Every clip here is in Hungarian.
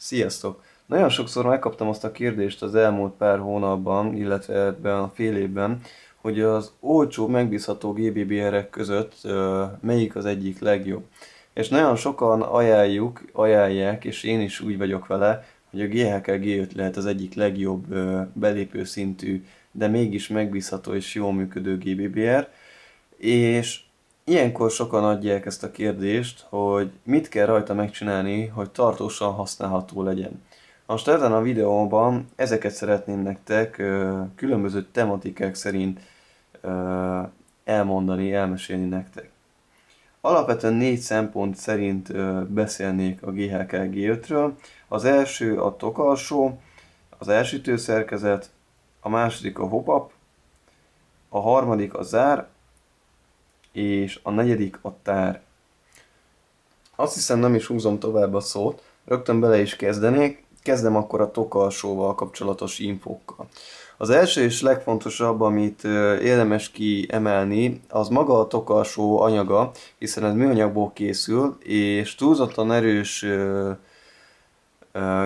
Sziasztok! Nagyon sokszor megkaptam azt a kérdést az elmúlt pár hónapban, illetve ebben a fél évben, hogy az olcsó, megbízható GBBR-ek között melyik az egyik legjobb. És nagyon sokan ajánlják, és én is úgy vagyok vele, hogy a GHK G5 lehet az egyik legjobb belépő szintű, de mégis megbízható és jól működő GBBR. És ilyenkor sokan adják ezt a kérdést, hogy mit kell rajta megcsinálni, hogy tartósan használható legyen. Most ezen a videóban ezeket szeretném nektek különböző tematikák szerint elmesélni nektek. Alapvetően 4 szempont szerint beszélnék a GHK G5-ről. Az első a tokalsó, az elsütő szerkezet, a második a hop-up, a harmadik a zár, és a negyedik a tár. Azt hiszem, nem is húzom tovább a szót, rögtön bele is kezdenék. Kezdem akkor a tokalsóval kapcsolatos infókkal. Az első és legfontosabb, amit érdemes kiemelni, az maga a tokalsó anyaga, hiszen ez műanyagból készül, és túlzottan erős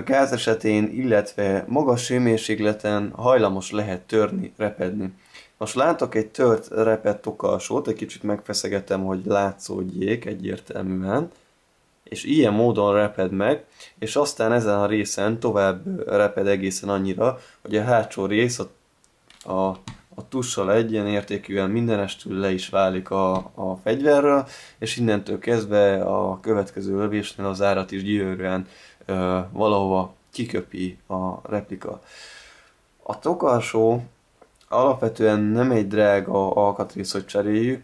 gáz esetén, illetve magas hőmérsékleten hajlamos lehet törni, repedni. Most látok egy tört, repett tokalsót, egy kicsit megfeszegetem, hogy látszódjék egyértelműen, és ilyen módon reped meg, és aztán ezen a részen tovább reped egészen annyira, hogy a hátsó rész a tussal egyenértékűen mindenestül le is válik a fegyverről, és innentől kezdve a következő lövésnél az árat is gyűrűen valahova kiköpi a replika. A tokalsó alapvetően nem egy drága alkatrész, hogy cseréljük,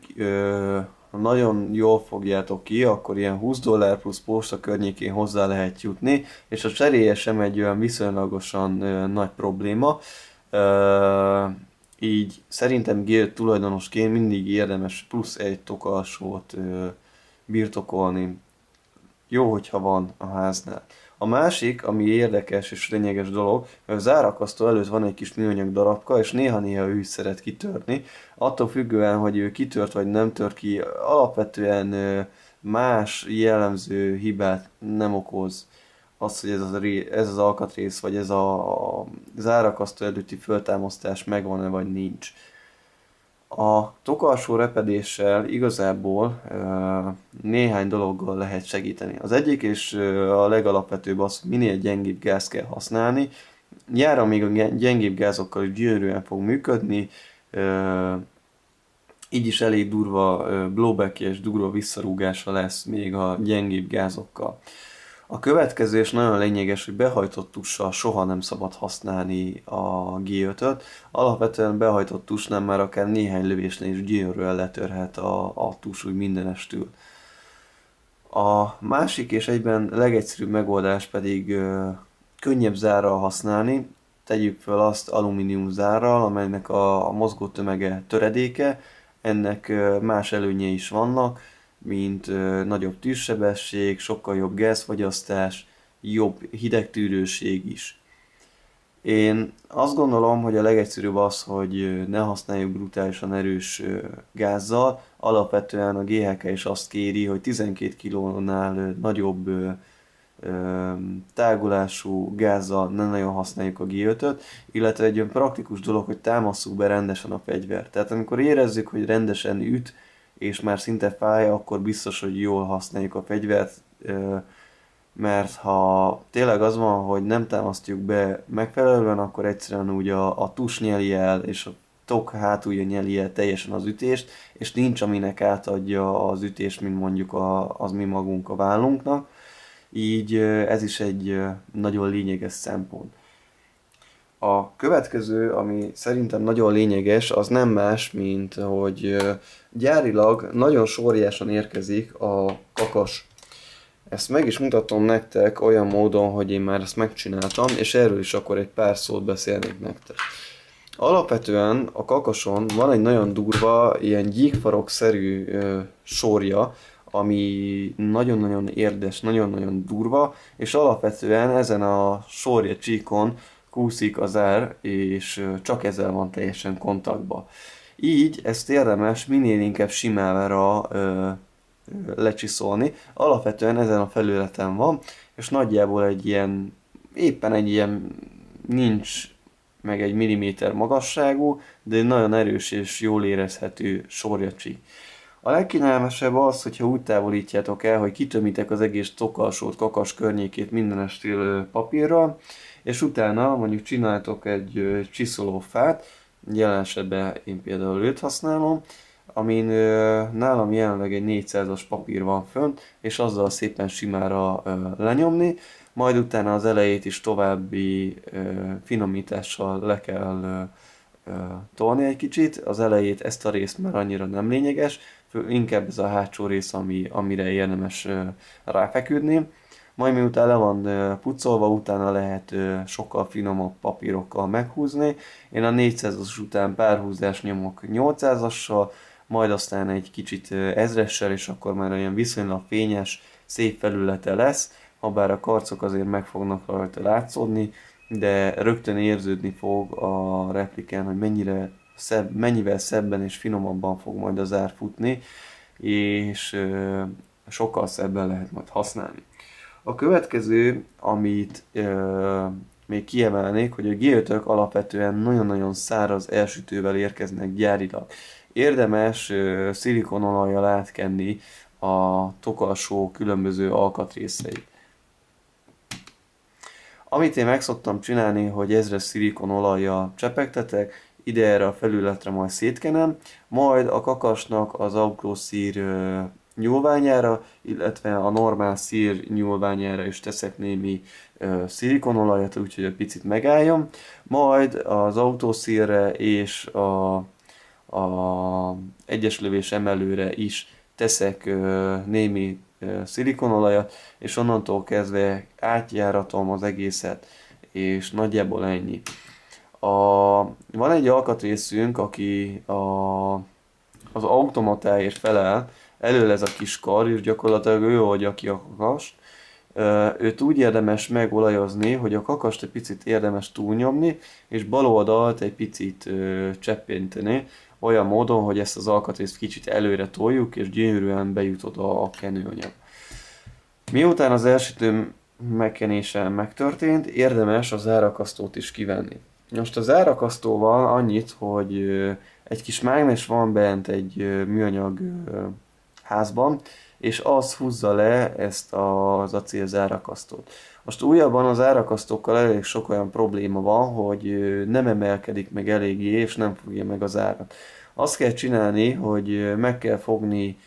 ha nagyon jól fogjátok ki, akkor ilyen $20 plusz posta környékén hozzá lehet jutni, és a cseréje sem egy olyan viszonylagosan nagy probléma. Így szerintem G5 tulajdonosként mindig érdemes plusz egy tokalsót birtokolni. Jó, hogyha van a háznál. A másik, ami érdekes és lényeges dolog, hogy a zárakasztó előtt van egy kis műanyag darabka, és néha-néha ő is szeret kitörni. Attól függően, hogy ő kitört vagy nem tör ki, alapvetően más jellemző hibát nem okoz az, hogy ez az alkatrész, vagy ez a zárakasztó előtti föltámasztás megvan-e, vagy nincs. A tokalsó repedéssel igazából néhány dologgal lehet segíteni. Az egyik és a legalapvetőbb az, hogy minél gyengébb gáz kell használni. Nyáron még a gyengébb gázokkal gyönyörűen fog működni, így is elég durva blowback és durva visszarúgása lesz még a gyengébb gázokkal. A következő és nagyon lényeges, hogy behajtott tussal soha nem szabad használni a G5-öt. Alapvetően behajtott tusnál már akár néhány lövésnél is gyönyörűen letörhet a tus úgy mindenestül. A másik és egyben legegyszerűbb megoldás pedig könnyebb zárral használni. Tegyük fel azt alumínium zárral, amelynek a mozgótömege töredéke. Ennek más előnyei is vannak, mint nagyobb tűzsebesség, sokkal jobb gázfogyasztás, jobb hidegtűrőség is. Én azt gondolom, hogy a legegyszerűbb az, hogy ne használjuk brutálisan erős gázzal. Alapvetően a GHK is azt kéri, hogy 12 kg-nál nagyobb tágulású gázzal ne nagyon használjuk a G5-öt, illetve egy olyan praktikus dolog, hogy támasszuk be rendesen a fegyvert. Tehát amikor érezzük, hogy rendesen üt, és már szinte fáj, akkor biztos, hogy jól használjuk a fegyvert, mert ha tényleg az van, hogy nem támasztjuk be megfelelően, akkor egyszerűen úgy a tus nyeli el, és a tok hátulja nyeli el teljesen az ütést, és nincs, aminek átadja az ütést, mint mondjuk az mi magunk a vállunknak. Így ez is egy nagyon lényeges szempont. A következő, ami szerintem nagyon lényeges, az nem más, mint hogy gyárilag nagyon sorjásan érkezik a kakas. Ezt meg is mutatom nektek olyan módon, hogy én már ezt megcsináltam, és erről is akkor egy pár szót beszélnék nektek. Alapvetően a kakason van egy nagyon durva, ilyen gyíkfarok-szerű sorja, ami nagyon-nagyon érdes, nagyon-nagyon durva, és alapvetően ezen a sorja csíkon kúszik az zár, és csak ezzel van teljesen kontaktban. Így ezt érdemes minél inkább simára lecsiszolni. Alapvetően ezen a felületen van, és nagyjából éppen egy ilyen nincs meg egy milliméter magasságú, de egy nagyon erős és jól érezhető sorjacsik. A legkényelmesebb az, hogyha úgy távolítjátok el, hogy kitömitek az egész tokalsót, kakas környékét minden stíl papírral, és utána mondjuk csináltok egy csiszolófát, jelen esetben én például őt használom, amin nálam jelenleg egy 400-as papír van fönt, és azzal szépen simára lenyomni, majd utána az elejét is további finomítással le kell tolni egy kicsit. Az elejét, ezt a részt már annyira nem lényeges, inkább ez a hátsó rész, amire érdemes ráfeküdni. Majd miután le van pucolva, utána lehet sokkal finomabb papírokkal meghúzni. Én a 400-as után pár húzást nyomok 800-assal, majd aztán egy kicsit 1000-essel, és akkor már olyan viszonylag fényes, szép felülete lesz, habár a karcok azért meg fognak rajta látszódni, de rögtön érződni fog a replikán, hogy mennyivel szebben és finomabban fog majd az ár futni, és sokkal szebben lehet majd használni. A következő, amit még kiemelnék, hogy a G5-ök alapvetően nagyon-nagyon száraz elsütővel érkeznek gyárilag. Érdemes szilikonolajjal átkenni a tokalsó különböző alkatrészeit. Amit én meg szoktam csinálni, hogy ezres szilikonolajjal csepegtetek, ide erre a felületre majd szétkenem, majd a kakasnak az autószír nyúlványára, illetve a normál szír nyúlványára is teszek némi szilikonolajat, úgyhogy egy picit megálljon. Majd az autószírre és a egyes lövés emelőre is teszek némi szilikonolajat, és onnantól kezdve átjáratom az egészet, és nagyjából ennyi. Van egy alkatrészünk, aki az automatáért felel, elől ez a kis kar, és gyakorlatilag ő oldja ki a kakast. Őt úgy érdemes megolajozni, hogy a kakast egy picit érdemes túlnyomni, és bal oldalt egy picit cseppinteni, olyan módon, hogy ezt az alkatrészt kicsit előre toljuk, és gyönyörűen bejut oda a kenőanyag. Miután az elsütő megkenése megtörtént, érdemes az árakasztót is kivenni. Most az árakasztóval annyit, hogy egy kis mágnes van bent egy műanyag házban, és az húzza le ezt az acél zárakasztót. Most újabban az árakasztókkal elég sok olyan probléma van, hogy nem emelkedik meg eléggé, és nem fogja meg az árat. Azt kell csinálni, hogy meg kell fogni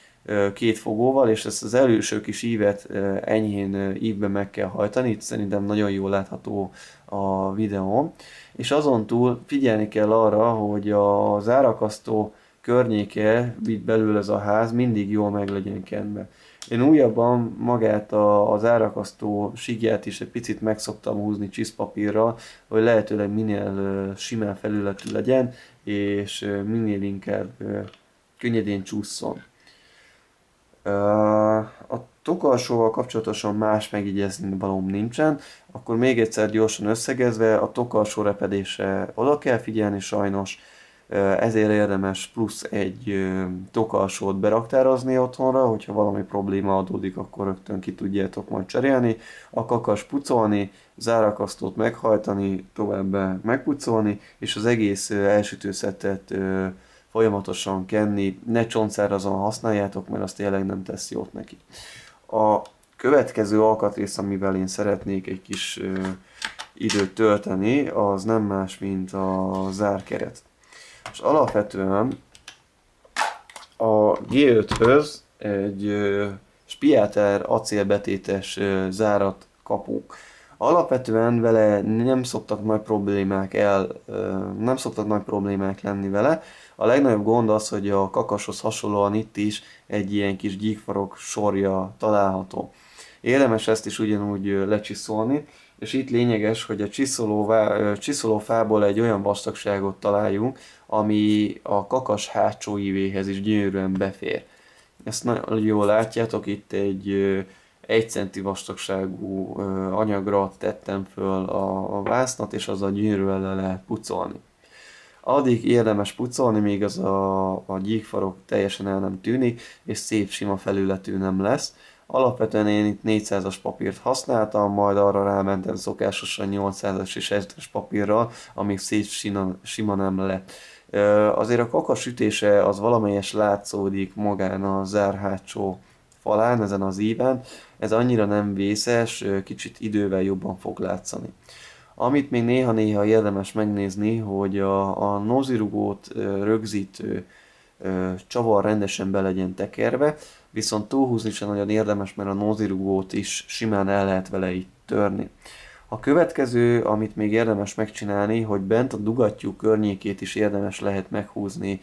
két fogóval, és ezt az előső kis ívet enyhén ívbe meg kell hajtani, itt szerintem nagyon jól látható a videón. És azon túl figyelni kell arra, hogy az árakasztó környéke, vitt belül ez a ház, mindig jól meg legyen kenve. Én újabban magát az árakasztó síkját is egy picit meg szoktam húzni csiszpapírral, hogy lehetőleg minél simán felületű legyen, és minél inkább könnyedén csúszson. A tokalsóval kapcsolatosan más megjegyezni valóm nincsen, akkor még egyszer gyorsan összegezve, a tokalsó repedésre oda kell figyelni sajnos, ezért érdemes plusz egy tokalsót beraktározni otthonra, hogyha valami probléma adódik, akkor rögtön ki tudjátok majd cserélni, a kakas pucolni, zárakasztót meghajtani, továbbá megpucolni, és az egész elsütőszettet folyamatosan kenni, ne csontszárazon használjátok, mert azt tényleg nem tesz jót neki. A következő alkatrész, amivel én szeretnék egy kis időt tölteni, az nem más, mint a zárkeret. És alapvetően a G5-höz egy Spiater acélbetétes zárat kapunk. Alapvetően vele nem szoktak nagy problémák lenni vele. A legnagyobb gond az, hogy a kakashoz hasonlóan itt is egy ilyen kis gyíkfarok sorja található. Érdemes ezt is ugyanúgy lecsiszolni, és itt lényeges, hogy a csiszolófából egy olyan vastagságot találjunk, ami a kakas hátsó ívéhez is gyönyörűen befér. Ezt nagyon jól látjátok, itt egy 1 cm vastagságú anyagra tettem föl a vásznat, és azzal gyönyörűen le lehet pucolni. Addig érdemes pucolni, míg az a gyíkfarok teljesen el nem tűnik, és szép sima felületű nem lesz. Alapvetően én itt 400-as papírt használtam, majd arra rámentem szokásosan 800-as és 1000-es papírral, amíg szép sima nem lett. Azért a kakas ütése az valamelyes látszódik magán a zár hátsó falán, ezen az íven. Ez annyira nem vészes, kicsit idővel jobban fog látszani. Amit még néha-néha érdemes megnézni, hogy a nózirugót rögzítő csavar rendesen be legyen tekerve, viszont túlhúzni sem nagyon érdemes, mert a nózirugót is simán el lehet vele így törni. A következő, amit még érdemes megcsinálni, hogy bent a dugattyú környékét is érdemes lehet meghúzni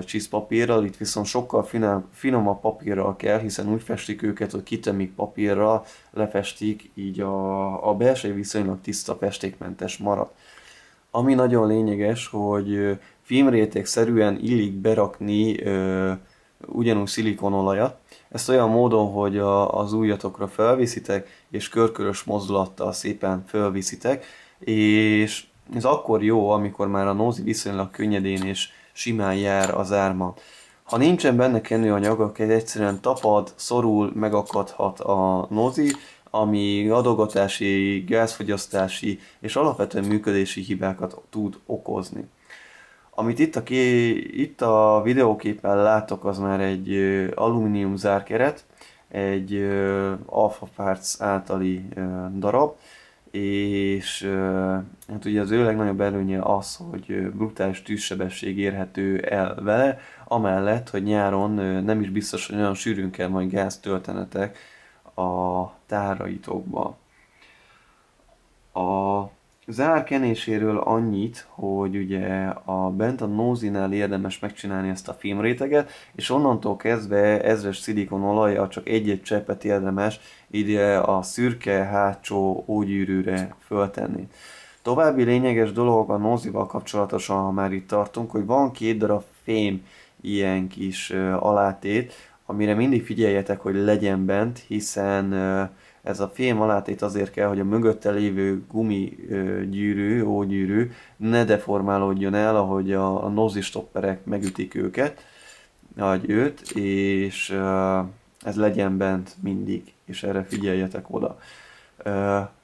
csiszpapírral, itt viszont sokkal finomabb papírral kell, hiszen úgy festik őket, hogy kitömik papírral, lefestik, így a belső viszonylag tiszta, festékmentes marad. Ami nagyon lényeges, hogy filmrétegszerűen illik berakni ugyanúgy szilikonolajat. Ezt olyan módon, hogy az ujjatokra felviszitek, és körkörös mozdulattal szépen felviszitek, és ez akkor jó, amikor már a nózi viszonylag könnyedén és simán jár az árma. Ha nincsen benne kenőanyag, akkor egyszerűen tapad, szorul, megakadhat a nózi, ami adogatási, gázfogyasztási és alapvetően működési hibákat tud okozni. Amit itt a videóképen látok, az már egy alumínium zárkeret, egy Alpha Parts általi darab, és hát ugye az ő legnagyobb előnye az, hogy brutális tűzsebesség érhető el vele, amellett, hogy nyáron nem is biztos, hogy olyan sűrűn kell majd gázt töltenetek a táraitokba. A zár kenéséről annyit, hogy ugye bent a nózinál érdemes megcsinálni ezt a filmréteget, és onnantól kezdve 1000-es szilikonolajjal csak egy-egy cseppet érdemes ide a szürke hátsó ógyűrűre föltenni. További lényeges dolog a nózival kapcsolatosan, ha már itt tartunk, hogy van 2 darab fém ilyen kis alátét, amire mindig figyeljetek, hogy legyen bent, hiszen ez a fém alátét azért kell, hogy a mögötte lévő gumigyűrű, ógyűrű ne deformálódjon el, ahogy a nózistopperek megütik őt, és ez legyen bent mindig, és erre figyeljetek oda.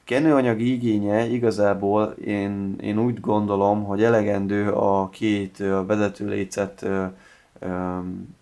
Kenőanyag igénye igazából én úgy gondolom, hogy elegendő a 2 vezetőlécet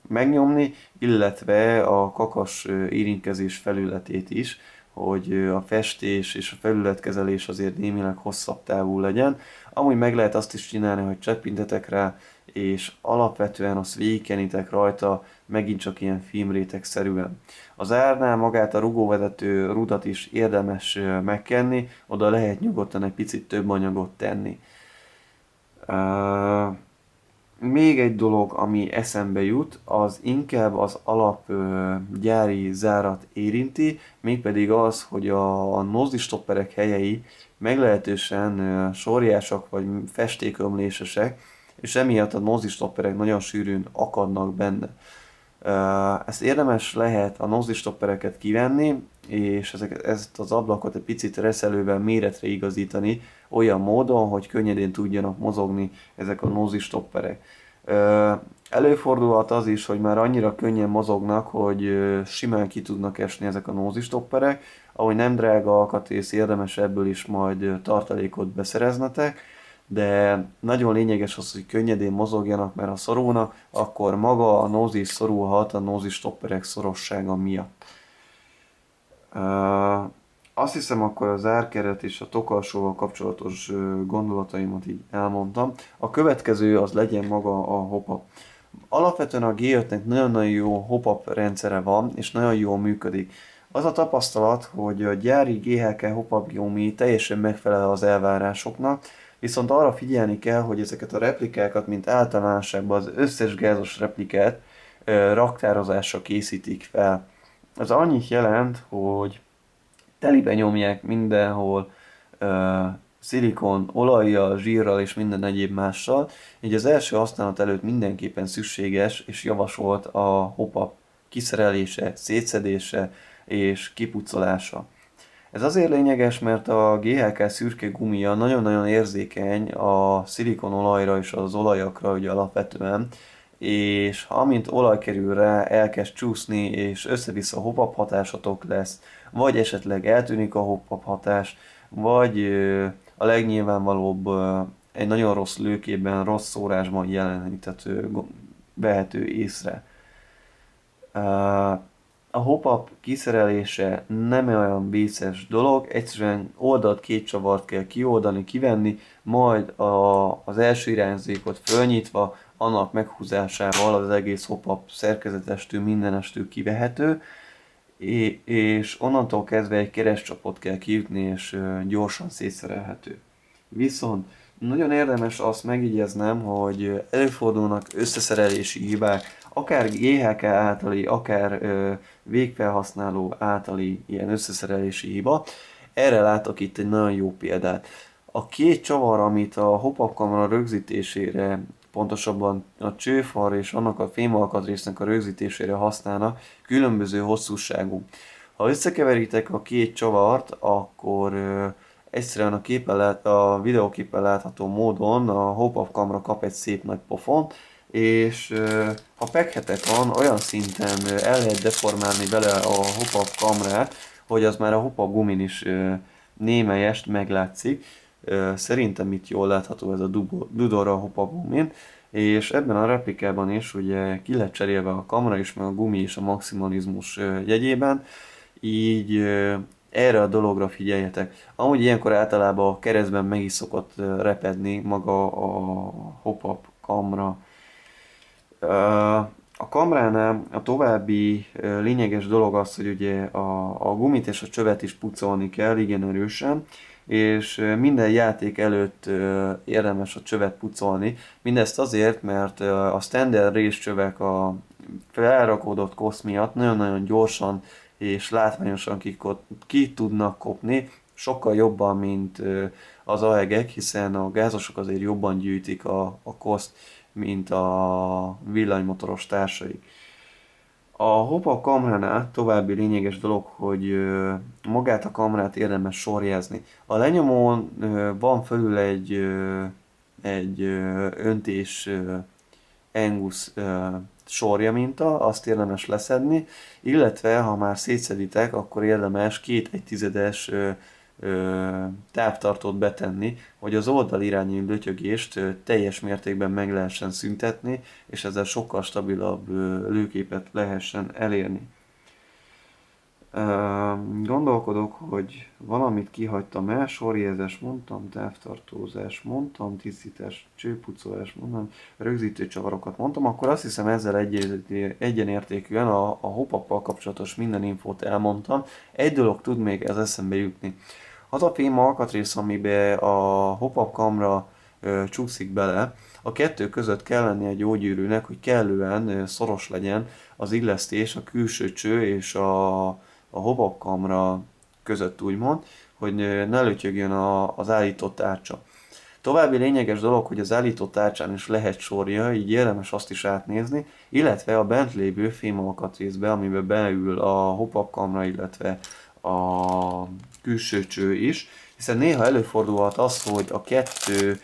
megnyomni, illetve a kakas érintkezés felületét is, hogy a festés és a felületkezelés azért némileg hosszabb távú legyen. Amúgy meg lehet azt is csinálni, hogy cseppintetek rá, és alapvetően azt végigkenitek rajta, megint csak ilyen filmrétegszerűen. Az árnál magát a rugóvezető rudat is érdemes megkenni, oda lehet nyugodtan egy picit több anyagot tenni. Még egy dolog, ami eszembe jut, az inkább az alap gyári zárat érinti, mégpedig az, hogy a nózistopperek helyei meglehetősen sorjásak vagy festékömlésesek, és emiatt a nózistopperek nagyon sűrűn akadnak benne. Ezt érdemes lehet a nózistoppereket kivenni, és ezt az ablakot egy picit reszelővel méretre igazítani, olyan módon, hogy könnyedén tudjanak mozogni ezek a nózistopperek. Előfordulhat az is, hogy már annyira könnyen mozognak, hogy simán ki tudnak esni ezek a nózistopperek, ahogy nem drága alkatrész, érdemes ebből is majd tartalékot beszereznetek, de nagyon lényeges az, hogy könnyedén mozogjanak, mert ha szorulnak, akkor maga a nózis szorulhat a nózistopperek szorossága miatt. Azt hiszem, akkor az árkeret és a tokalsóval kapcsolatos gondolataimat így elmondtam. A következő az legyen maga a hop-up. Alapvetően a G5-nek nagyon-nagyon jó hop-up rendszere van, és nagyon jól működik. Az a tapasztalat, hogy a gyári GHK hop-up geomi teljesen megfelel az elvárásoknak, viszont arra figyelni kell, hogy ezeket a replikákat, mint általánosságban az összes gázos replikát raktározásra készítik fel. Ez annyit jelent, hogy telibe nyomják mindenhol szilikon, olajjal, zsírral és minden egyéb mással, így az első használat előtt mindenképpen szükséges és javasolt a hop-up kiszerelése, szétszedése és kipucolása. Ez azért lényeges, mert a GHK szürke gumija nagyon-nagyon érzékeny a szilikonolajra és az olajakra ugye alapvetően, és amint olaj kerül rá, elkezd csúszni, és össze-vissza hop-up hatásatok lesz, vagy esetleg eltűnik a hop-up hatás, vagy a legnyilvánvalóbb egy nagyon rossz lőkében, rossz szórásban jeleníthető, vehető észre. A hop-up kiszerelése nem olyan vészes dolog, egyszerűen oldalt két csavart kell kioldani, kivenni, majd az első irányzékot fölnyitva, annak meghúzásával az egész hop-up szerkezetestől, mindenestől kivehető, és onnantól kezdve egy keresztcsapot kell kiütni, és gyorsan szétszerelhető. Viszont nagyon érdemes azt megjegyeznem, hogy előfordulnak összeszerelési hibák, akár GHK általi, akár végfelhasználó általi ilyen összeszerelési hiba. Erre látok itt egy nagyon jó példát. A két csavar, amit a hop-up kamera rögzítésére, pontosabban a csőfar és annak a fémalkatrésznek a rögzítésére használnak, különböző hosszúságú. Ha összekeveritek a két csavart, akkor egyszerűen a videóképen látható módon a hop-up kamera kap egy szép nagy pofont, és ha peghetek van, olyan szinten el lehet deformálni vele a hop-up kamerát, hogy az már a hop-up gumin is némelyest meglátszik. Szerintem itt jól látható ez a dudor a hop-up gumin, és ebben a replikában is ugye ki lett cserélve a kamera is, meg a gumi is a maximalizmus jegyében, így erre a dologra figyeljetek. Amúgy ilyenkor általában a keresztben meg is szokott repedni maga a hop-up kamera. A kamránál a további lényeges dolog az, hogy ugye a gumit és a csövet is pucolni kell igen erősen, és minden játék előtt érdemes a csövet pucolni. Mindezt azért, mert a standard részcsövek a felrakódott kosz miatt nagyon-nagyon gyorsan és látványosan ki tudnak kopni, sokkal jobban, mint az AEG-ek, hiszen a gázosok azért jobban gyűjtik a koszt, mint a villanymotoros társaik. A hop-up kamránál további lényeges dolog, hogy magát a kamrát érdemes sorjázni. A lenyomón van fölül egy öntés Angus sorja minta, azt érdemes leszedni, illetve ha már szétszeditek, akkor érdemes 2,1 távtartót betenni, hogy az oldalirányú lötyögést teljes mértékben meg lehessen szüntetni, és ezzel sokkal stabilabb lőképet lehessen elérni. Gondolkodok, hogy valamit kihagytam el, sorjezés mondtam, távtartózás mondtam, tisztítás, csőpucolás mondtam, rögzítő csavarokat mondtam, akkor azt hiszem ezzel egyenértékűen a hop-up-pal kapcsolatos minden infót elmondtam. Egy dolog tud még ez eszembe jutni. Az a fém alkatrész, amiben a hop-up kamera csúszik bele, a kettő között kell lenni egy jó gyűrűnek, hogy kellően szoros legyen az illesztés a külső cső és a hop-up kamera között úgymond, hogy ne lötyögjön az állított tárcsa. További lényeges dolog, hogy az állított tárcsán is lehet sorja, így érdemes azt is átnézni, illetve a bent lévő fémalkatrészbe, amiben beül a hop-up kamera, illetve a külső cső is, hiszen néha előfordulhat az, hogy a kettő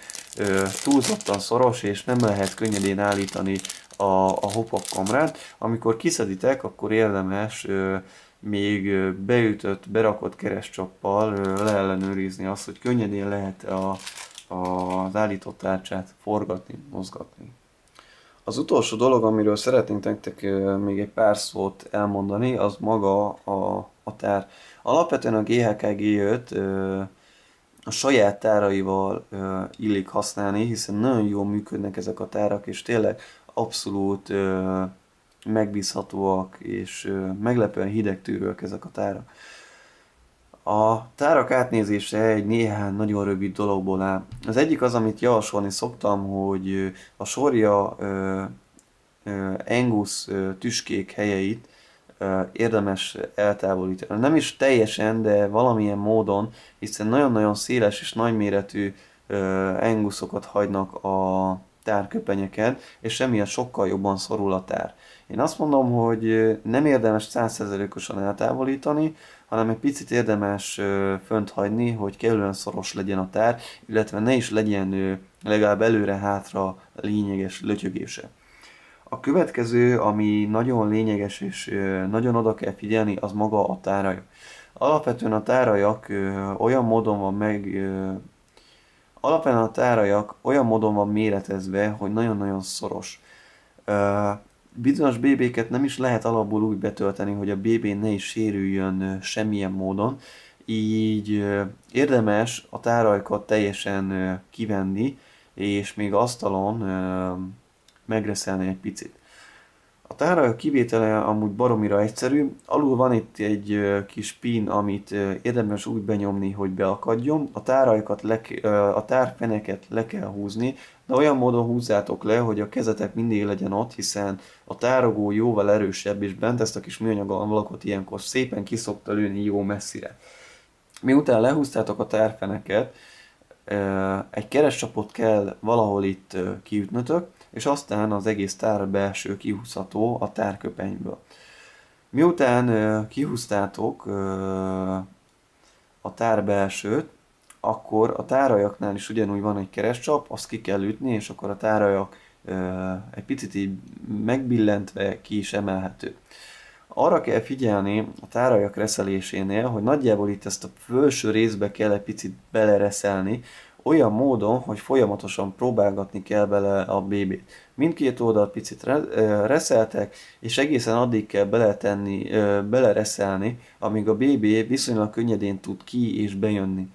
túlzottan szoros, és nem lehet könnyedén állítani a hop-up kamerát. Amikor kiszeditek, akkor érdemes még beütött, berakott keresztcsappal leellenőrizni azt, hogy könnyedén lehet az állított tárcsát forgatni, mozgatni. Az utolsó dolog, amiről szeretnénk nektek még egy pár szót elmondani, az maga a tár. Alapvetően a GHK G5 a saját táraival illik használni, hiszen nagyon jól működnek ezek a tárak, és tényleg abszolút megbízhatóak, és meglepően hidegtűrőek ezek a tárak. A tárak átnézése egy néhány nagyon rövid dologból áll. Az egyik az, amit javasolni szoktam, hogy a sorja Angus tüskék helyeit érdemes eltávolítani. Nem is teljesen, de valamilyen módon, hiszen nagyon-nagyon széles és nagyméretű Anguszokat hagynak tárköpenyeken, és emiatt sokkal jobban szorul a tár. Én azt mondom, hogy nem érdemes 100%-osan eltávolítani, hanem egy picit érdemes fönt hagyni, hogy kellően szoros legyen a tár, illetve ne is legyen legalább előre-hátra lényeges lötyögése. A következő, ami nagyon lényeges és nagyon oda kell figyelni, az maga a tárajak. Alapvetően a tárajak olyan módon van olyan módon van méretezve, hogy nagyon-nagyon szoros. Bizonyos BB-ket nem is lehet alapból úgy betölteni, hogy a BB ne is sérüljön semmilyen módon, így érdemes a tárajkat teljesen kivenni, és még asztalon megreszelni egy picit. A tárajak kivétele amúgy baromira egyszerű, alul van itt egy kis pin, amit érdemes úgy benyomni, hogy beakadjon. A tárfeneket le kell húzni, de olyan módon húzzátok le, hogy a kezetek mindig legyen ott, hiszen a tárogó jóval erősebb, és bent ezt a kis műanyag alakot ilyenkor szépen ki szokta lőni jó messzire. Miután lehúztátok a tárfeneket, egy keresztcsapot kell valahol itt kiütnötök, és aztán az egész tár belső kihúzható a tárköpenyből. Miután kihúztátok a tár belsőt, akkor a tárajaknál is ugyanúgy van egy keresztcsap, azt ki kell ütni, és akkor a tárajak egy picit így megbillentve ki is emelhető. Arra kell figyelni a tárajak reszelésénél, hogy nagyjából itt ezt a felső részbe kell egy picit belereszelni, olyan módon, hogy folyamatosan próbálgatni kell bele a BB-t. Mindkét oldalt picit reszeltek, és egészen addig kell belereszelni, amíg a BB viszonylag könnyedén tud ki és bejönni.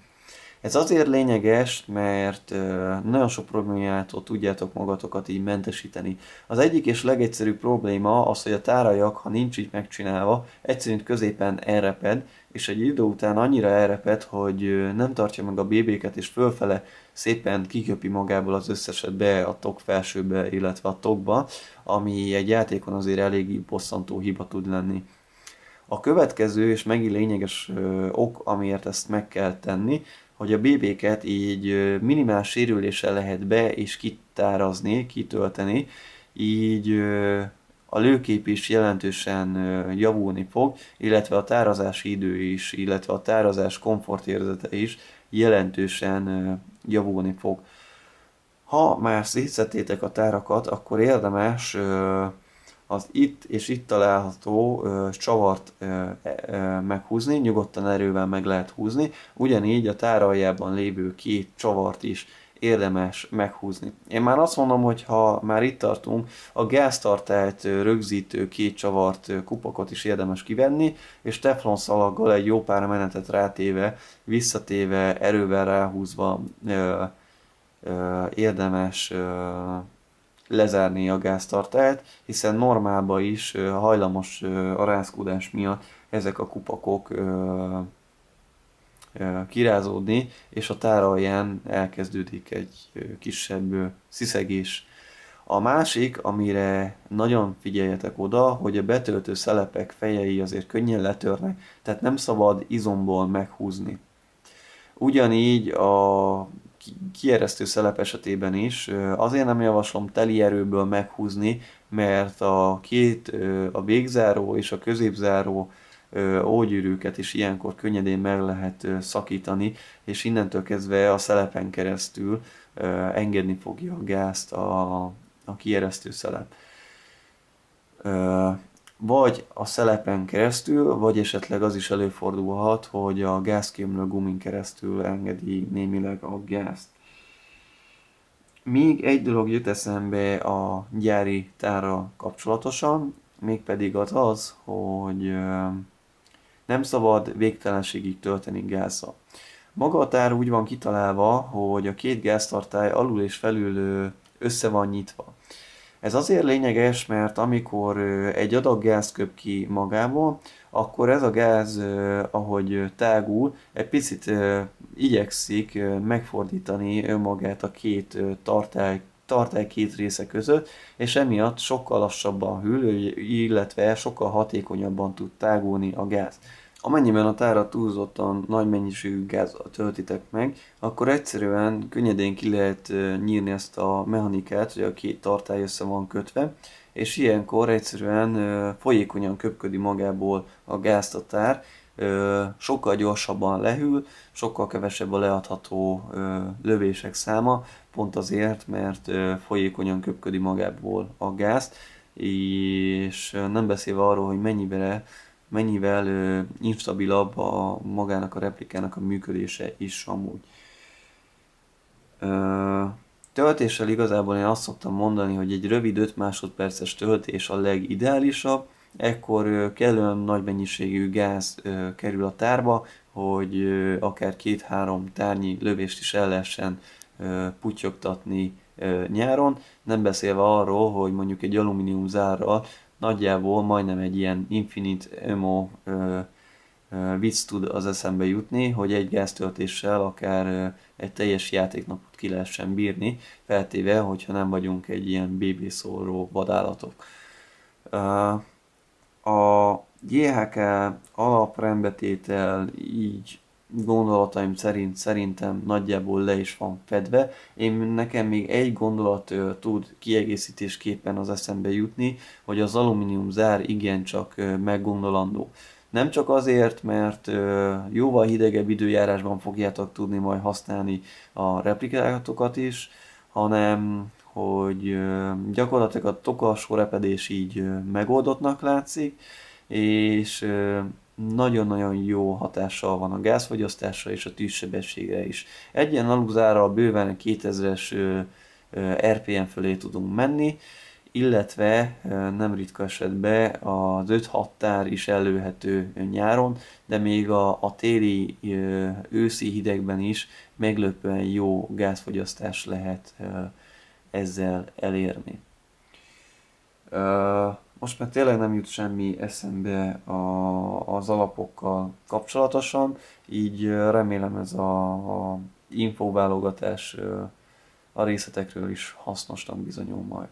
Ez azért lényeges, mert nagyon sok problémától tudjátok magatokat így mentesíteni. Az egyik és legegyszerűbb probléma az, hogy a tárajak, ha nincs így megcsinálva, egyszerűen középen elreped, és egy idő után annyira elreped, hogy nem tartja meg a BB-ket, és fölfele szépen kiköpi magából az összeset be a tok felsőbe, illetve a tokba, ami egy játékon azért eléggé bosszantó hiba tud lenni. A következő és megint lényeges ok, amiért ezt meg kell tenni, hogy a BB-ket így minimál sérüléssel lehet be és kitárazni, kitölteni, így a lőkép is jelentősen javulni fog, illetve a tározási idő is, illetve a tárazás komfortérzete is jelentősen javulni fog. Ha már szétszettétek a tárakat, akkor érdemes az itt és itt található csavart meghúzni, nyugodtan erővel meg lehet húzni, ugyanígy a tár aljában lévő két csavart is érdemes meghúzni. Én már azt mondom, hogy ha már itt tartunk, a gáztartályt rögzítő két csavart, kupakot is érdemes kivenni, és teflonszalaggal egy jó pár menetet rátéve, visszatéve, erővel ráhúzva érdemes lezárni a gáztartályt, hiszen normálban is hajlamos a rázkódás miatt ezek a kupakok kirázódni, és a tár alján elkezdődik egy kisebb sziszegés. A másik, amire nagyon figyeljetek oda, hogy a betöltő szelepek fejei azért könnyen letörnek, tehát nem szabad izomból meghúzni. Ugyanígy a kieresztő szelep esetében is azért nem javaslom teli erőből meghúzni, mert a végzáró és a középzáró ógyűrűket is ilyenkor könnyedén meg lehet szakítani, és innentől kezdve a szelepen keresztül engedni fogja a gázt a kieresztő szelep. Vagy a szelepen keresztül, vagy esetleg az is előfordulhat, hogy a gázkiömlő gumin keresztül engedi némileg a gázt. Még egy dolog jut eszembe a gyári tárral kapcsolatosan, mégpedig az, hogy nem szabad végtelenségig tölteni gázzal. Maga a tár úgy van kitalálva, hogy a két gáztartály alul és felül össze van nyitva. Ez azért lényeges, mert amikor egy adag gáz köp ki magából, akkor ez a gáz, ahogy tágul, egy picit igyekszik megfordítani önmagát a két tartály két része között, és emiatt sokkal lassabban hűl, illetve sokkal hatékonyabban tud tágulni a gáz. Amennyiben a tárat túlzottan nagy mennyiségű gázzal töltitek meg, akkor egyszerűen könnyedén ki lehet nyírni ezt a mechanikát, hogy a két tartály össze van kötve, és ilyenkor egyszerűen folyékonyan köpködi magából a gázt a tár, sokkal gyorsabban lehűl, sokkal kevesebb a leadható lövések száma, pont azért, mert folyékonyan köpködi magából a gázt, és nem beszélve arról, hogy mennyivel instabilabb magának a replikának a működése is amúgy. Töltéssel igazából én azt szoktam mondani, hogy egy rövid 5 másodperces töltés a legideálisabb, ekkor kellően nagy mennyiségű gáz kerül a tárba, hogy akár 2-3 tárnyi lövést is el lehessen putyogtatni nyáron, nem beszélve arról, hogy mondjuk egy alumínium zárral nagyjából majdnem egy ilyen infinite ammo vicc tud az eszembe jutni, hogy egy gáztöltéssel akár egy teljes játéknapot ki lehessen bírni, feltéve, hogyha nem vagyunk egy ilyen BB szóró vadállatok. A JHK alaprendbetétel így gondolataim szerint szerintem nagyjából le is van fedve. Nekem még egy gondolat tud kiegészítésképpen az eszembe jutni, hogy az alumínium zár igencsak meggondolandó. Nem csak azért, mert jóval hidegebb időjárásban fogjátok tudni majd használni a replikátokat is, hanem hogy gyakorlatilag a tokarsó repedés így megoldottnak látszik, és nagyon-nagyon jó hatással van a gázfogyasztásra és a tűzsebességre is. Egy ilyen aluzárral bőven 2000-es RPM fölé tudunk menni, illetve nem ritka esetben az 5-6 tár is előhető nyáron, de még a téli őszi hidegben is meglepően jó gázfogyasztás lehet ezzel elérni. Most már tényleg nem jut semmi eszembe az alapokkal kapcsolatosan, így remélem ez a infóválogatás a részletekről is hasznosnak bizonyul majd.